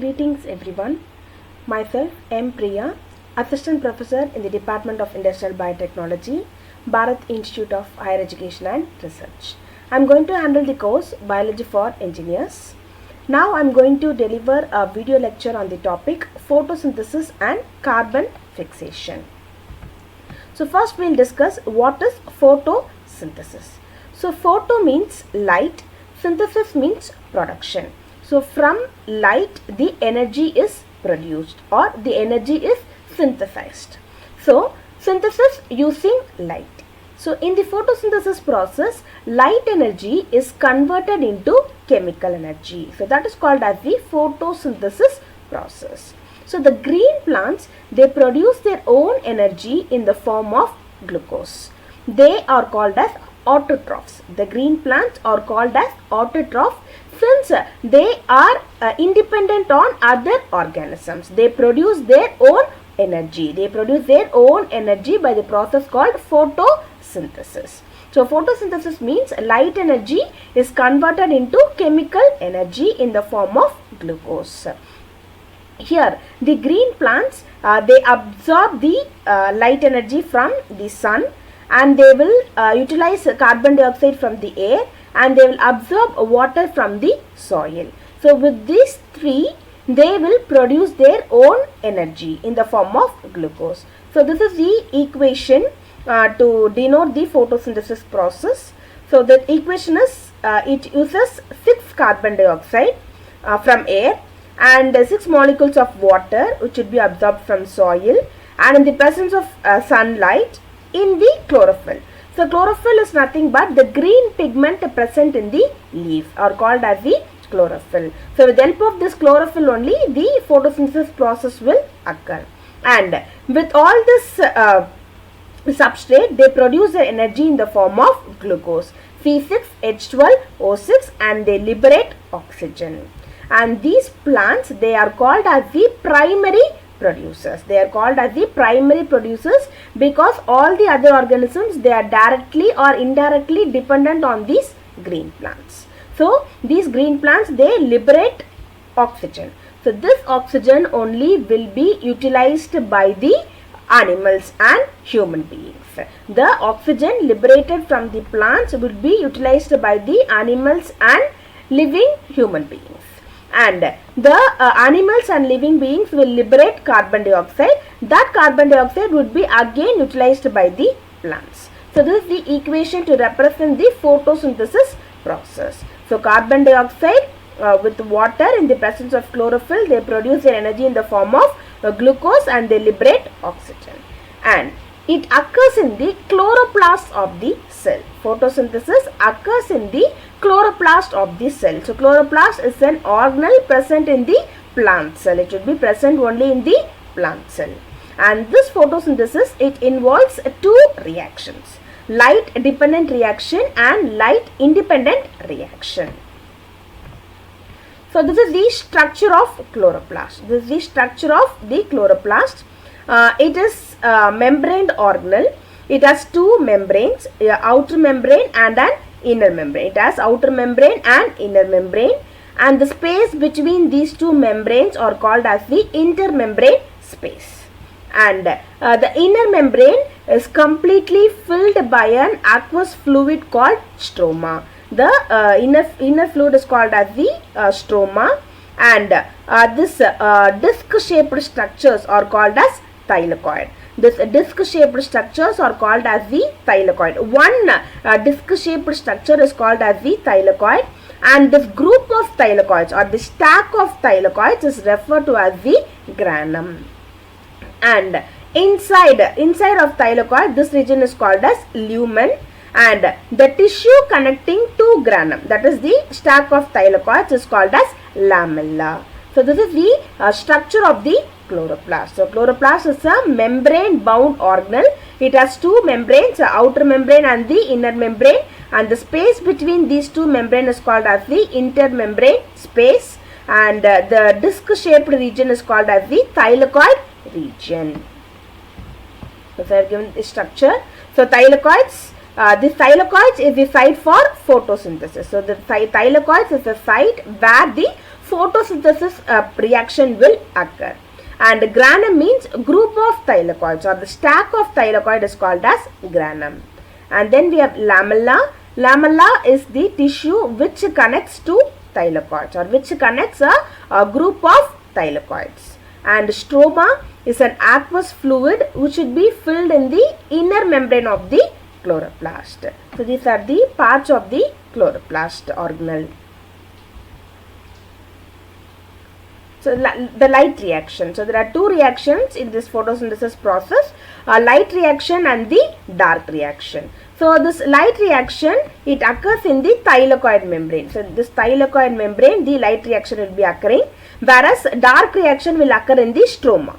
Greetings everyone. Myself M. Priya, Assistant Professor in the Department of Industrial Biotechnology, Bharat Institute of Higher Education and Research. I am going to handle the course Biology for Engineers. Now I am going to deliver a video lecture on the topic photosynthesis and carbon fixation. So first we will discuss what is photosynthesis. So photo means light, synthesis means production. So from light the energy is produced or the energy is synthesized. So synthesis using light. So in the photosynthesis process, light energy is converted into chemical energy. So that is called as the photosynthesis process. So the green plants, they produce their own energy in the form of glucose. They are called as autotrophs. The green plants are called as autotrophs since they are independent on other organisms. They produce their own energy. They produce their own energy by the process called photosynthesis. So photosynthesis means light energy is converted into chemical energy in the form of glucose. Here the green plants, they absorb the light energy from the sun, and they will utilize carbon dioxide from the air, and they will absorb water from the soil. So with these three, they will produce their own energy in the form of glucose. So this is the equation to denote the photosynthesis process. So the equation is it uses 6 carbon dioxide from air and 6 molecules of water which should be absorbed from soil, and in the presence of sunlight in the chlorophyll. So chlorophyll is nothing but the green pigment present in the leaf are called as the chlorophyll. So with the help of this chlorophyll only the photosynthesis process will occur, and with all this substrate, they produce their energy in the form of glucose, C6H12O6, and they liberate oxygen. And these plants, they are called as the primary producers. They are called as the primary producers because all the other organisms, they are directly or indirectly dependent on these green plants. So these green plants, they liberate oxygen. So this oxygen only will be utilized by the animals and human beings. The oxygen liberated from the plants will be utilized by the animals and living human beings. And the animals and living beings will liberate carbon dioxide. That carbon dioxide would be again utilized by the plants. So this is the equation to represent the photosynthesis process. So carbon dioxide with water in the presence of chlorophyll, they produce their energy in the form of glucose, and they liberate oxygen. And it occurs in the chloroplast of the cell. Photosynthesis occurs in the chloroplast of the cell. So chloroplast is an organelle present in the plant cell. It should be present only in the plant cell. And this photosynthesis, it involves 2 reactions: light dependent reaction and light independent reaction. So this is the structure of chloroplast. This is the structure of the chloroplast. It is membraned organelle. It has 2 membranes, outer membrane and an inner membrane. It has outer membrane and inner membrane, and the space between these 2 membranes are called as the intermembrane space. And the inner membrane is completely filled by an aqueous fluid called stroma. The inner fluid is called as the stroma, and this disc-shaped structures are called as thylakoid. This disc-shaped structures are called as the thylakoid. One disc-shaped structure is called as the thylakoid, and this group of thylakoids or the stack of thylakoids is referred to as the granum. And inside of thylakoid, this region is called as lumen, and the tissue connecting to granum, that is the stack of thylakoids, is called as lamella. So this is the structure of the chloroplast. So chloroplast is a membrane bound organelle. It has 2 membranes, outer membrane and the inner membrane, and the space between these 2 membranes is called as the intermembrane space, and the disc shaped region is called as the thylakoid region. So I have given the structure. So thylakoids, this thylakoids is the site for photosynthesis. So the thylakoids is the site where the photosynthesis reaction will occur. And granum means group of thylakoids, or the stack of thylakoid is called as granum. And then we have lamella. Lamella is the tissue which connects to thylakoids, or which connects a group of thylakoids. And stroma is an aqueous fluid which should be filled in the inner membrane of the chloroplast. So these are the parts of the chloroplast organelle. So the light reaction. So there are two reactions in this photosynthesis process, a light reaction and the dark reaction. So this light reaction, it occurs in the thylakoid membrane. So this thylakoid membrane, the light reaction will be occurring, whereas dark reaction will occur in the stroma.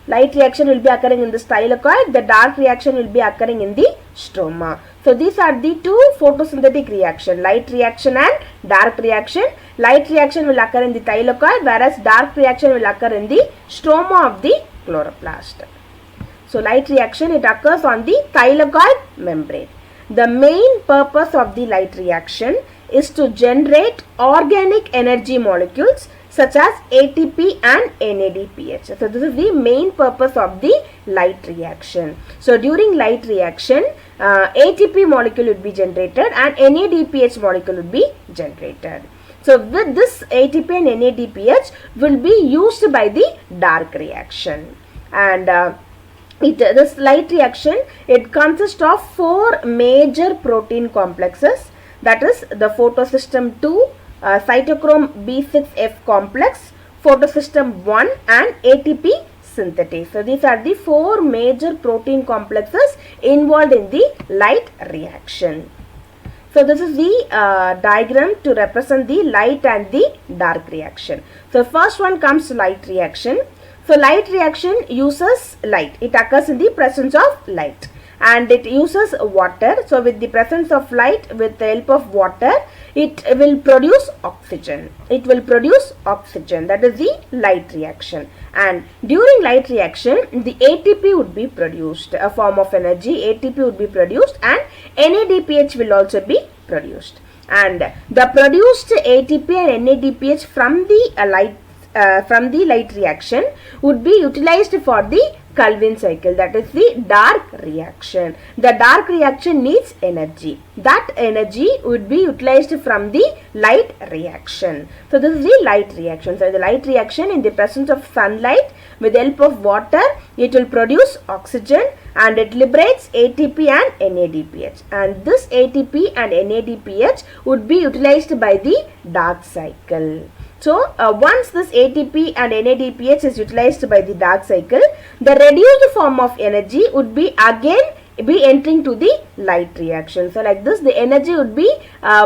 Light reaction will be occurring in the thylakoid, the dark reaction will be occurring in the stroma. So these are the two photosynthetic reaction, light reaction and dark reaction. Light reaction will occur in the thylakoid, whereas dark reaction will occur in the stroma of the chloroplast. So light reaction, it occurs on the thylakoid membrane. The main purpose of the light reaction is to generate organic energy molecules such as ATP and NADPH. So this is the main purpose of the light reaction. So during light reaction, ATP molecule would be generated and NADPH molecule would be generated. So with this ATP and NADPH will be used by the dark reaction. And this light reaction, it consists of four major protein complexes, that is the photosystem 2, cytochrome B6F complex, photosystem 1 and ATP synthetase. So these are the four major protein complexes involved in the light reaction. So this is the diagram to represent the light and the dark reaction. So first one comes light reaction. So light reaction uses light. It occurs in the presence of light. And it uses water. So with the presence of light, with the help of water, it will produce oxygen. It will produce oxygen. That is the light reaction. And during light reaction, the ATP would be produced, a form of energy. ATP would be produced and NADPH will also be produced. And the produced ATP and NADPH from the light reaction would be utilized for the Calvin cycle, that is the dark reaction. The dark reaction needs energy. That energy would be utilized from the light reaction. So this is the light reaction. So the light reaction, in the presence of sunlight, with the help of water, it will produce oxygen and it liberates ATP and NADPH. And this ATP and NADPH would be utilized by the dark cycle. So once this ATP and NADPH is utilized by the dark cycle, the reduced form of energy would be again entering to the light reaction. So like this, the energy would be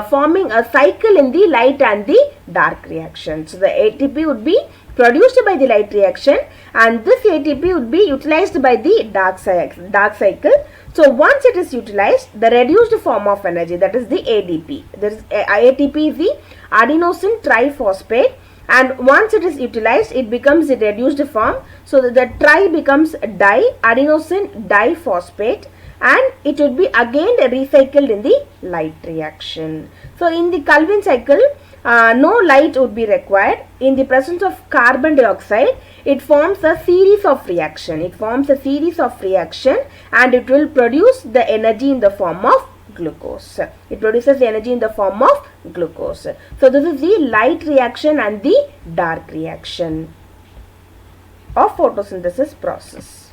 forming a cycle in the light and the dark reaction. So the ATP would be produced by the light reaction and this ATP would be utilized by the dark cycle. So once it is utilized, the reduced form of energy, that is the ADP. ATP is the adenosine triphosphate, and once it is utilized, it becomes the reduced form. So the tri becomes adenosine diphosphate, and it would be again recycled in the light reaction. So in the Calvin cycle, no light would be required. In the presence of carbon dioxide, it forms a series of reaction. And it will produce the energy in the form of glucose. It produces the energy in the form of glucose. So this is the light reaction and the dark reaction of photosynthesis process.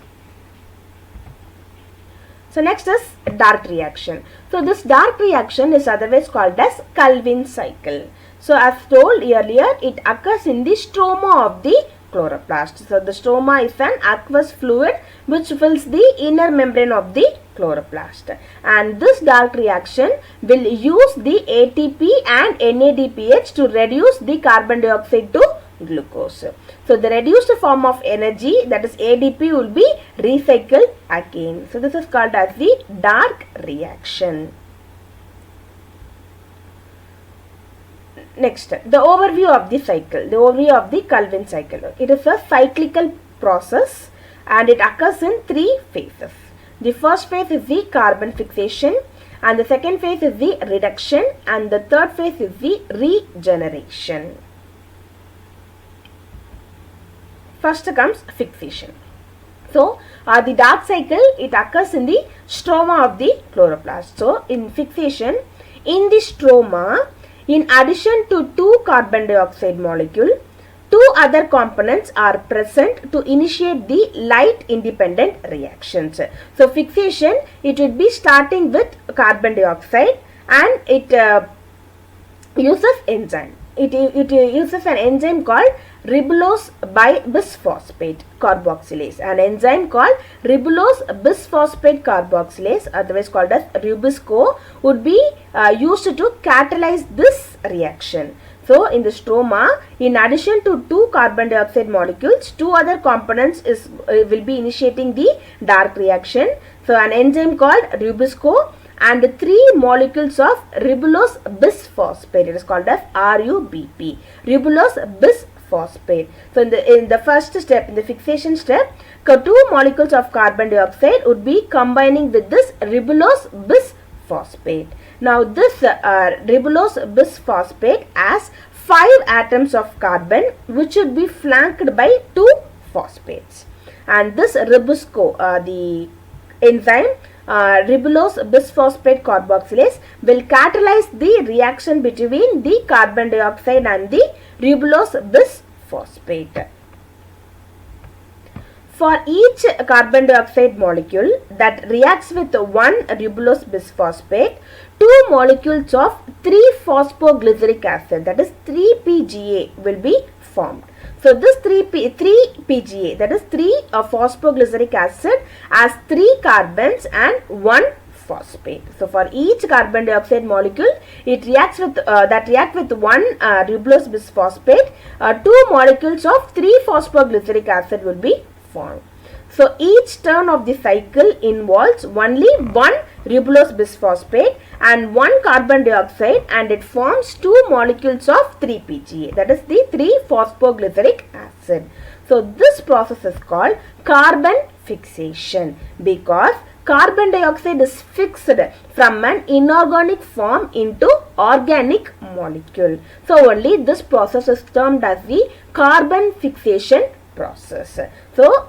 So next is dark reaction. So this dark reaction is otherwise called as Calvin cycle. So as told earlier, it occurs in the stroma of the chloroplast. So the stroma is an aqueous fluid which fills the inner membrane of the chloroplast. And this dark reaction will use the ATP and NADPH to reduce the carbon dioxide to glucose. So the reduced form of energy, that is ADP, will be recycled again. So this is called as the dark reaction. Next, the overview of the cycle, the overview of the Calvin cycle. It is a cyclical process and it occurs in three phases. The first phase is the carbon fixation, and the second phase is the reduction, and the third phase is the regeneration. First comes fixation. So, the dark cycle, it occurs in the stroma of the chloroplast. So, in fixation, in the stroma, in addition to two carbon dioxide molecule, two other components are present to initiate the light independent reactions. So, fixation, it would be starting with carbon dioxide and it uses enzyme. It uses an enzyme called ribulose bisphosphate carboxylase. An enzyme called ribulose bisphosphate carboxylase, otherwise called as Rubisco, would be used to catalyze this reaction. So, in the stroma, in addition to two carbon dioxide molecules, two other components will be initiating the dark reaction. So, an enzyme called Rubisco and three molecules of ribulose bisphosphate. It is called as RUBP, ribulose bisphosphate. So, in the first step, in the fixation step, two molecules of carbon dioxide would be combining with this ribulose bisphosphate. Now, this ribulose bisphosphate has 5 atoms of carbon which would be flanked by 2 phosphates. And this Rubisco, the enzyme ribulose bisphosphate carboxylase, will catalyze the reaction between the carbon dioxide and the ribulose bisphosphate. For each carbon dioxide molecule that reacts with one ribulose bisphosphate, two molecules of 3-phosphoglyceric acid, that is 3-PGA, will be formed. So, this 3-PGA, that is 3-phosphoglyceric acid, has 3 carbons and 1 phosphate. So, for each carbon dioxide molecule, it reacts with one ribulose bisphosphate, 2 molecules of 3-phosphoglyceric acid will be formed. So, each turn of the cycle involves only one ribulose bisphosphate and one carbon dioxide, and it forms 2 molecules of 3-PGA, that is the 3-phosphoglyceric acid. So, this process is called carbon fixation because carbon dioxide is fixed from an inorganic form into organic molecule. So, only this process is termed as the carbon fixation process. So,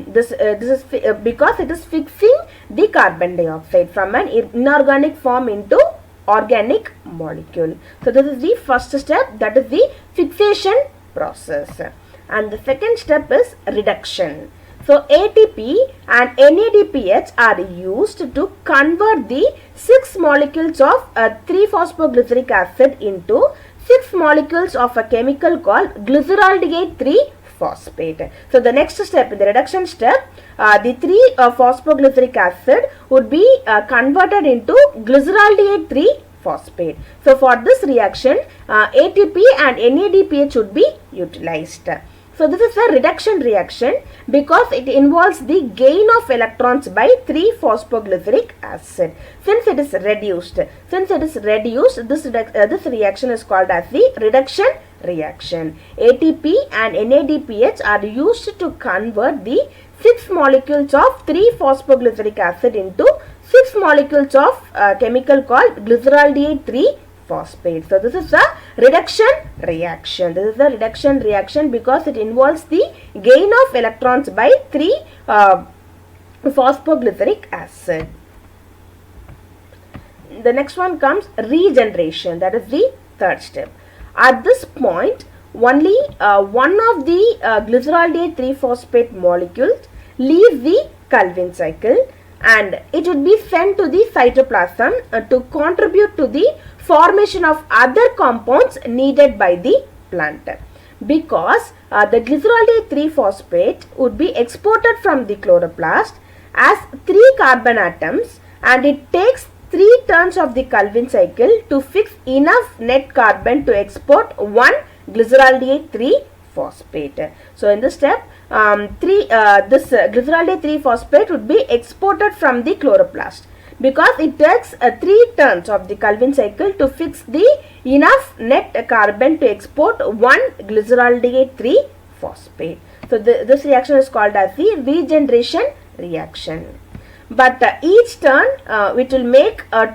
this is because it is fixing the carbon dioxide from an inorganic form into organic molecule. So, this is the first step, that is the fixation process. And the second step is reduction. So, ATP and NADPH are used to convert the 6 molecules of 3-phosphoglyceric acid into 6 molecules of a chemical called glyceraldehyde 3-phosphate. So, the next step, in the reduction step, the 3-phosphoglyceric acid would be converted into glyceraldehyde 3-phosphate. So, for this reaction, ATP and NADPH would be utilized. So, this is a reduction reaction because it involves the gain of electrons by 3-phosphoglyceric acid. Since it is reduced, this reaction is called as the reduction reaction. ATP and NADPH are used to convert the 6 molecules of 3-phosphoglyceric acid into 6 molecules of chemical called glyceraldehyde 3-phosphate. So, this is a reduction reaction. This is a reduction reaction because it involves the gain of electrons by 3-phosphoglyceric acid. The next one comes regeneration, that is the third step. At this point, only one of the glyceraldehyde 3-phosphate molecules leaves the Calvin cycle and it would be sent to the cytoplasm to contribute to the formation of other compounds needed by the plant. Because the glyceraldehyde 3-phosphate would be exported from the chloroplast as 3 carbon atoms and it takes 3 turns of the Calvin cycle to fix enough net carbon to export 1 glyceraldehyde 3-phosphate. So, in this step, this glyceraldehyde 3-phosphate would be exported from the chloroplast because it takes 3 turns of the Calvin cycle to fix the enough net carbon to export 1 glyceraldehyde 3-phosphate. So, this reaction is called as the regeneration reaction. But each turn it will make 2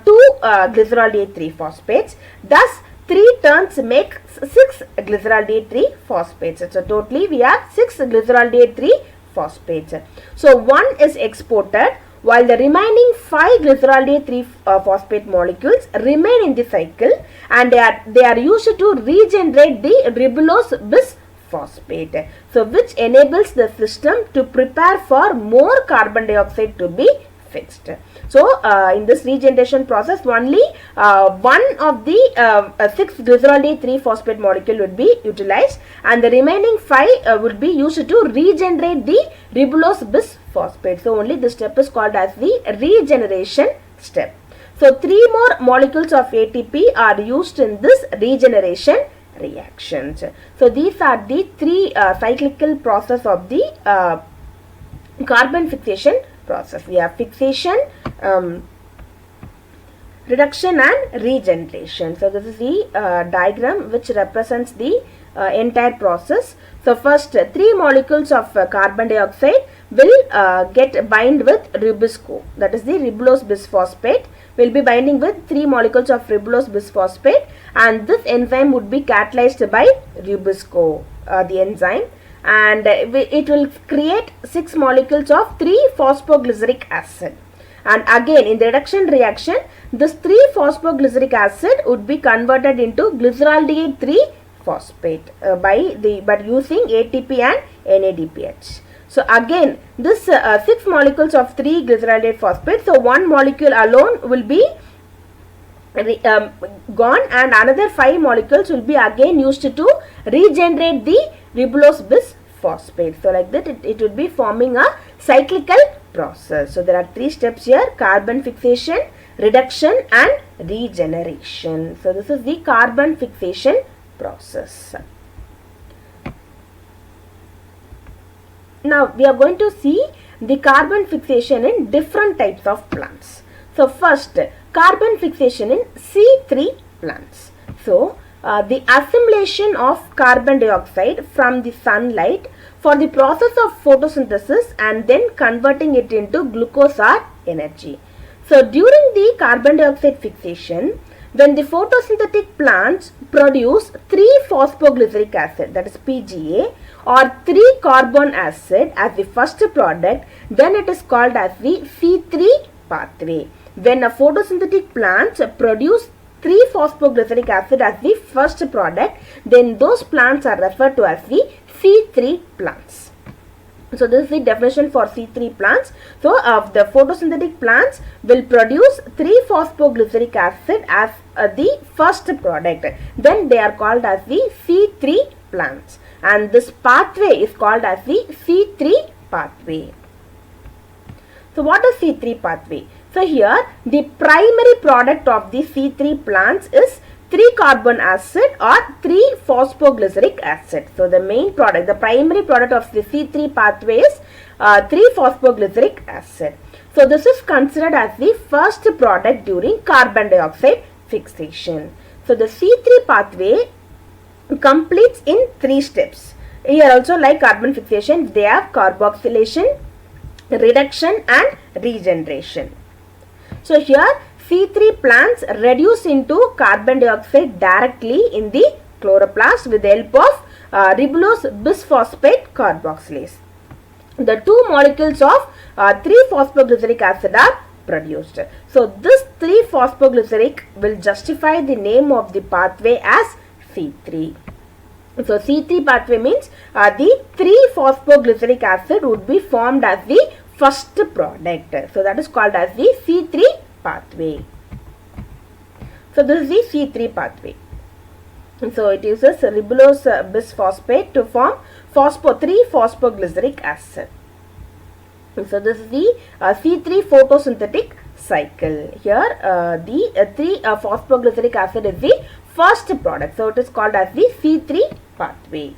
glyceraldehyde 3-phosphates. Thus, 3 turns make 6 glyceraldehyde 3 phosphates. So totally we have 6 glyceraldehyde 3 phosphates. So 1 is exported while the remaining 5 glyceraldehyde 3 phosphate molecules remain in the cycle, and they are used to regenerate the ribulose bis phosphate. So which enables the system to prepare for more carbon dioxide to be fixed. So in this regeneration process, only one of the 6 glyceraldehyde 3 phosphate molecule would be utilized, and the remaining 5 would be used to regenerate the ribulose bis phosphate. So only this step is called as the regeneration step. So 3 more molecules of ATP are used in this regeneration reactions. So these are the 3 cyclical process of the carbon fixation process. We have fixation, reduction and regeneration. So this is the diagram which represents the entire process. So first 3 molecules of carbon dioxide will get bind with Ribisco, that is the ribulose bisphosphate will be binding with 3 molecules of ribulose bisphosphate, and this enzyme would be catalyzed by Ribisco, the enzyme, and it will create 6 molecules of 3-phosphoglyceric acid. And again in the reduction reaction, this 3-phosphoglyceric acid would be converted into glyceraldehyde 3 phosphate by using ATP and NADPH. So again this 6 molecules of 3 glyceraldehyde phosphate, so 1 molecule alone will be gone, and another 5 molecules will be again used to regenerate the ribulose bisphosphate. So like that it will be forming a cyclical process. So there are 3 steps here: carbon fixation, reduction and regeneration. So this is the carbon fixation process. Now we are going to see the carbon fixation in different types of plants. So first, carbon fixation in C3 plants. So the assimilation of carbon dioxide from the sunlight for the process of photosynthesis and then converting it into glucose or energy. So during the carbon dioxide fixation, when the photosynthetic plants produce 3-phosphoglyceric acid, that is PGA, or 3-carbon acid as the first product, then it is called as the C3 pathway. When a photosynthetic plants produce 3-phosphoglyceric acid as the first product, then those plants are referred to as the C3 plants. So this is the definition for C3 plants. So the photosynthetic plants will produce 3-phosphoglyceric acid as the first product. Then they are called as the C3 plants, and this pathway is called as the C3 pathway. So what is C3 pathway? So here the primary product of the C3 plants is 3-carbon acid or 3-phosphoglyceric acid. So the main product, the primary product of the C3 pathway is 3-phosphoglyceric acid. So this is considered as the first product during carbon dioxide fixation. So the C3 pathway completes in 3 steps. Here also, like carbon fixation, they have carboxylation, reduction and regeneration. So here C3 plants reduce into carbon dioxide directly in the chloroplast with the help of ribulose bisphosphate carboxylase. The 2 molecules of 3-phosphoglyceric acid are produced. So this 3-phosphoglyceric will justify the name of the pathway as C3. So C3 pathway means the 3-phosphoglyceric acid would be formed as the first product. So that is called as the C3 pathway. So this is the C3 pathway. So it uses ribulose bisphosphate to form 3-phosphoglyceric acid. So this is the C3 photosynthetic cycle. Here the 3-phosphoglyceric acid is the first product. So it is called as the C3 pathway.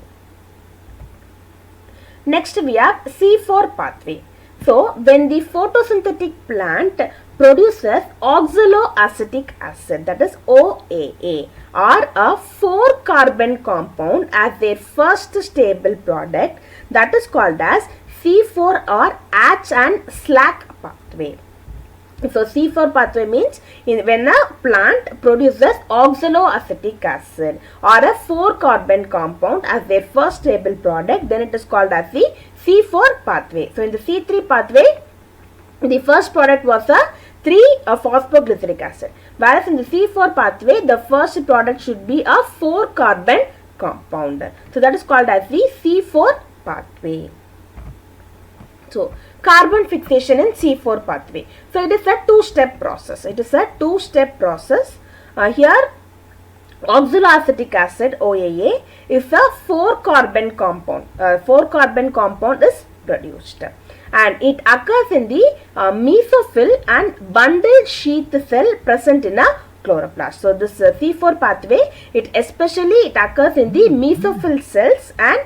Next we have C4 pathway. So when the photosynthetic plant produces oxaloacetic acid, that is OAA, or a 4-carbon compound as their first stable product, that is called as C4 or Hatch and Slack pathway. So C4 pathway means when a plant produces oxaloacetic acid or a 4-carbon compound as their first stable product, then it is called as the C4 pathway. So in the C3 pathway, the first product was a 3-phosphoglyceric acid, whereas in the C4 pathway, the first product should be a 4-carbon compound. So that is called as the C4 pathway. So carbon fixation in C4 pathway. So it is a two-step process. Here oxaloacetic acid OAA is a 4-carbon compound. 4-carbon compound is produced, and it occurs in the mesophyll and bundle sheath cell present in a chloroplast. So this C4 pathway, it occurs in the mesophyll cells and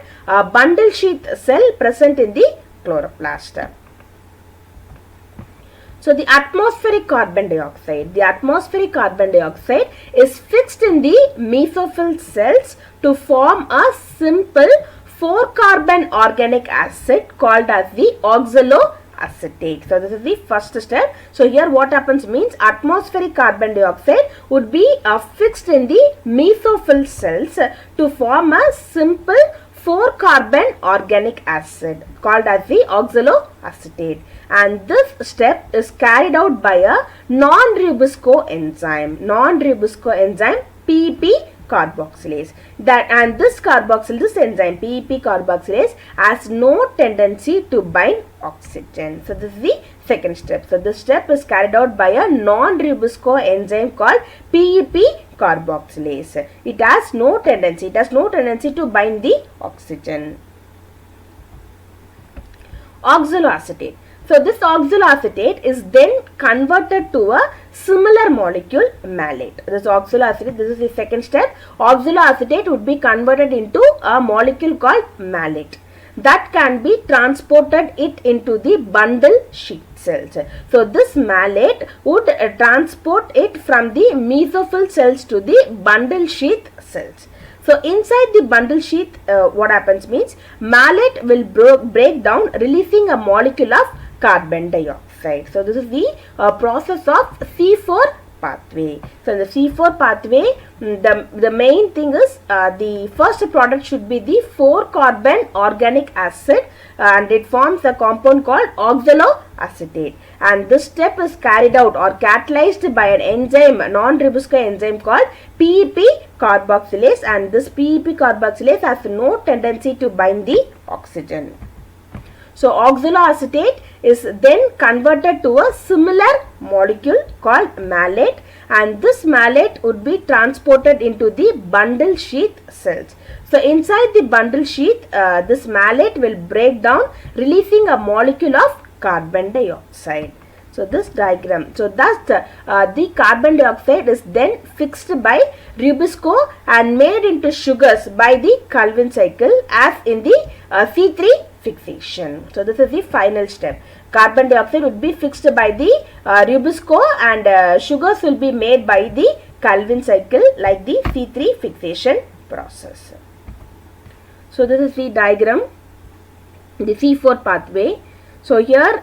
bundle sheath cell present in the chloroplast. So the atmospheric carbon dioxide is fixed in the mesophyll cells to form a simple 4-carbon organic acid called as the oxaloacetate. So this is the first step. So here what happens means atmospheric carbon dioxide would be fixed in the mesophyll cells to form a simple 4-carbon organic acid called as the oxaloacetate, and this step is carried out by a non-Rubisco enzyme PEP carboxylase. This enzyme PEP carboxylase has no tendency to bind oxygen. So this is the second step. So this step is carried out by a non-Rubisco enzyme called PEP carboxylase. It has no tendency to bind the oxygen. Oxaloacetate. So this oxaloacetate is then converted to a similar molecule malate. This is the second step. Oxaloacetate would be converted into a molecule called malate that can be transported into the bundle sheath cells. So this malate would transport it from the mesophyll cells to the bundle sheath cells. So inside the bundle sheath, what happens means malate will break down, releasing a molecule of carbon dioxide. So this is the process of C4 pathway. So in the C4 pathway, the main thing is the first product should be the 4-carbon organic acid, and it forms a compound called oxaloacetate, and this step is carried out or catalyzed by an enzyme, non-Rubisco enzyme called PEP carboxylase, and this PEP carboxylase has no tendency to bind the oxygen. So oxaloacetate is then converted to a similar molecule called malate, and this malate would be transported into the bundle sheath cells. So inside the bundle sheath, this malate will break down, releasing a molecule of carbon dioxide. So this diagram, so thus the carbon dioxide is then fixed by Rubisco and made into sugars by the Calvin cycle as in the C3 fixation. So this is the final step. Carbon dioxide would be fixed by the Rubisco and sugars will be made by the Calvin cycle like the C3 fixation process. So this is the diagram, the C4 pathway. So here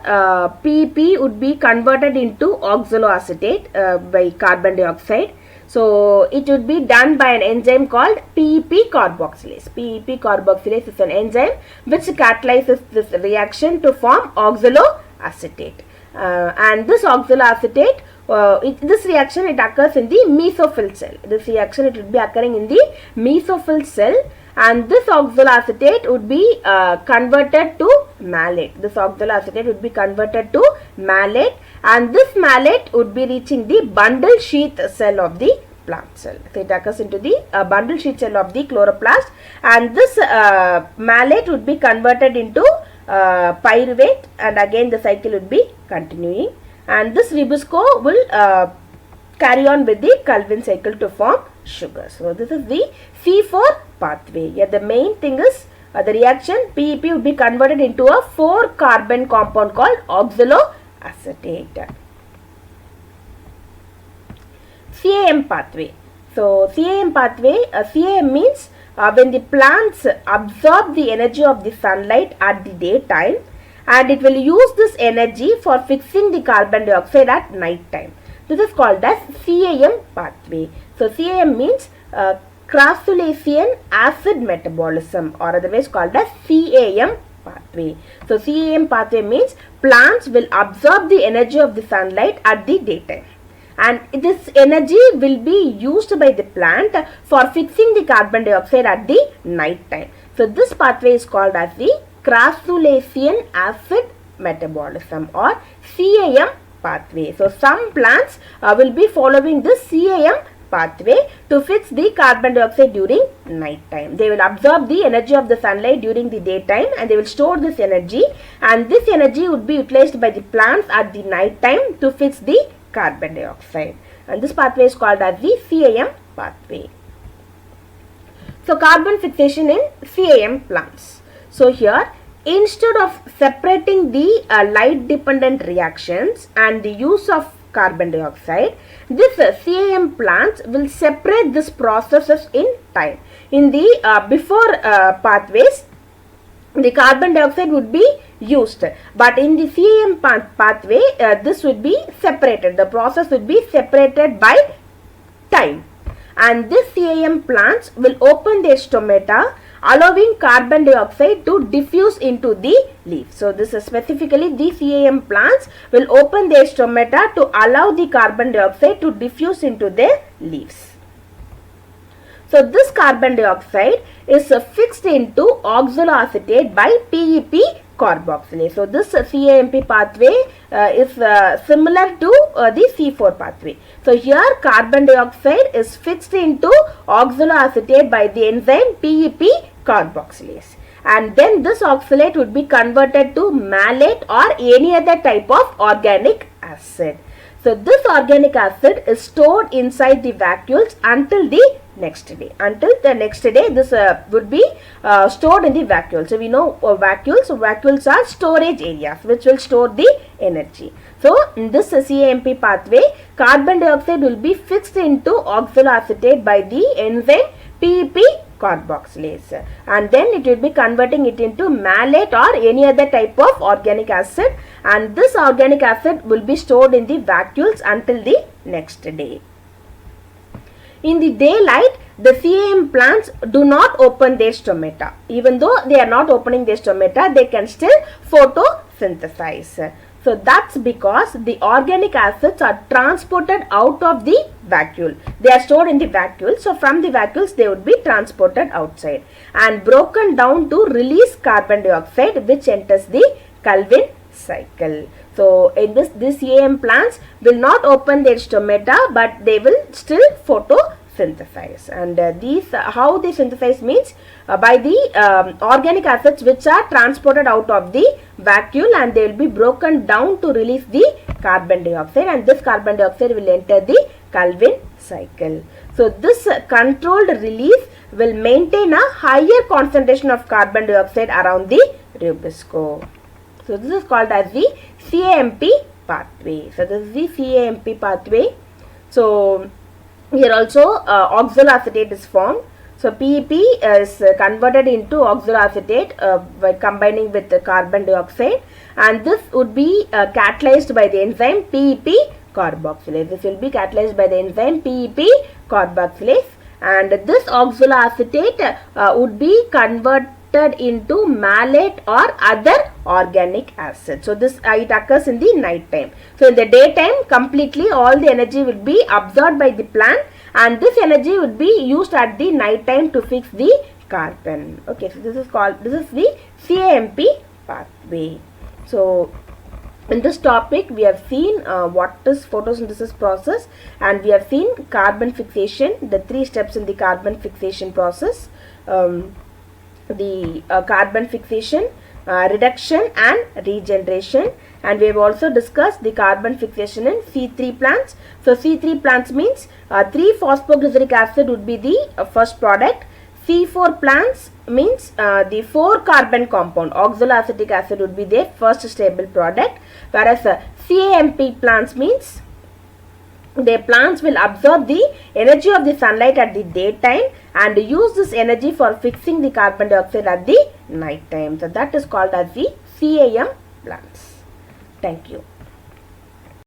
PEP would be converted into oxaloacetate by carbon dioxide. So it would be done by an enzyme called PEP carboxylase. PEP carboxylase is an enzyme which catalyzes this reaction to form oxaloacetate. And this oxaloacetate, this reaction it occurs in the mesophyll cell. This reaction it would be occurring in the mesophyll cell, and this oxaloacetate would be converted to malate. This oxaloacetate would be converted to malate, and this malate would be reaching the bundle sheath cell of the plant cell. So it occurs into the bundle sheath cell of the chloroplast, and this malate would be converted into pyruvate, and again the cycle would be continuing, and this Rubisco will carry on with the Calvin cycle to form sugar. So this is the C4 pathway. Here the main thing is the reaction PEP would be converted into a 4-carbon compound called oxaloacetate. CAM pathway. So CAM pathway, CAM means when the plants absorb the energy of the sunlight at the daytime and it will use this energy for fixing the carbon dioxide at night time. This is called as CAM pathway. So CAM means crassulacean acid metabolism, or otherwise called as CAM pathway. So CAM pathway means plants will absorb the energy of the sunlight at the daytime, and this energy will be used by the plant for fixing the carbon dioxide at the night time. So this pathway is called as the crassulacean acid metabolism or CAM pathway. So some plants will be following this CAM pathway to fix the carbon dioxide during night time. They will absorb the energy of the sunlight during the daytime and they will store this energy, and this energy would be utilized by the plants at the night time to fix the carbon dioxide, and this pathway is called as the CAM pathway. So carbon fixation in CAM plants. So here, instead of separating the light dependent reactions and the use of carbon dioxide, this CAM plants will separate these processes in time. In the before pathways, the carbon dioxide would be used, but in the CAM pathway this would be separated. The process would be separated by time, and this CAM plants will open their stomata, allowing carbon dioxide to diffuse into the leaf. So this is specifically the CAM plants will open their stomata to allow the carbon dioxide to diffuse into their leaves. So this carbon dioxide is fixed into oxaloacetate by PEP carboxylase. So this CAMP pathway is similar to the C4 pathway. So here carbon dioxide is fixed into oxaloacetate by the enzyme PEP carboxylase, and then this oxalate would be converted to malate or any other type of organic acid. So this organic acid is stored inside the vacuoles until the next day. Until the next day, this would be stored in the vacuole. So we know vacuoles. So vacuoles are storage areas which will store the energy. So in this CAMP pathway, carbon dioxide will be fixed into oxaloacetate by the enzyme PEP carboxylase, and then it will be converting it into malate or any other type of organic acid, and this organic acid will be stored in the vacuoles until the next day. In the daylight, the CAM plants do not open their stomata. Even though they are not opening their stomata, they can still photosynthesize. So that's because the organic acids are transported out of the vacuole. They are stored in the vacuole. So from the vacuoles they would be transported outside and broken down to release carbon dioxide, which enters the Calvin cycle. So in this CAM plants will not open their stomata, but they will still photosynthesize. And how they synthesize means by the organic acids which are transported out of the vacuole, and they will be broken down to release the carbon dioxide, and this carbon dioxide will enter the Calvin cycle. So this controlled release will maintain a higher concentration of carbon dioxide around the rubisco. So this is called as the CAMP pathway. So this is the CAMP pathway. So here also oxaloacetate is formed. So PEP is converted into oxaloacetate by combining with the carbon dioxide, and this would be catalyzed by the enzyme PEP carboxylase. This will be catalyzed by the enzyme PEP carboxylase, and this oxaloacetate would be converted into malate or other organic acid. So this it occurs in the night time. So in the daytime, completely all the energy will be absorbed by the plant, and this energy would be used at the night time to fix the carbon. Okay, so this is the CAMP pathway. So in this topic we have seen what is photosynthesis process, and we have seen carbon fixation, the 3 steps in the carbon fixation process. The carbon fixation, reduction and regeneration, and we have also discussed the carbon fixation in C3 plants. So C3 plants means 3-phosphoglyceric acid would be the first product. C4 plants means the 4-carbon compound oxaloacetic acid would be their first stable product, whereas CAMP plants means the plants will absorb the energy of the sunlight at the daytime and use this energy for fixing the carbon dioxide at the night time. So that is called as the CAM plants. Thank you.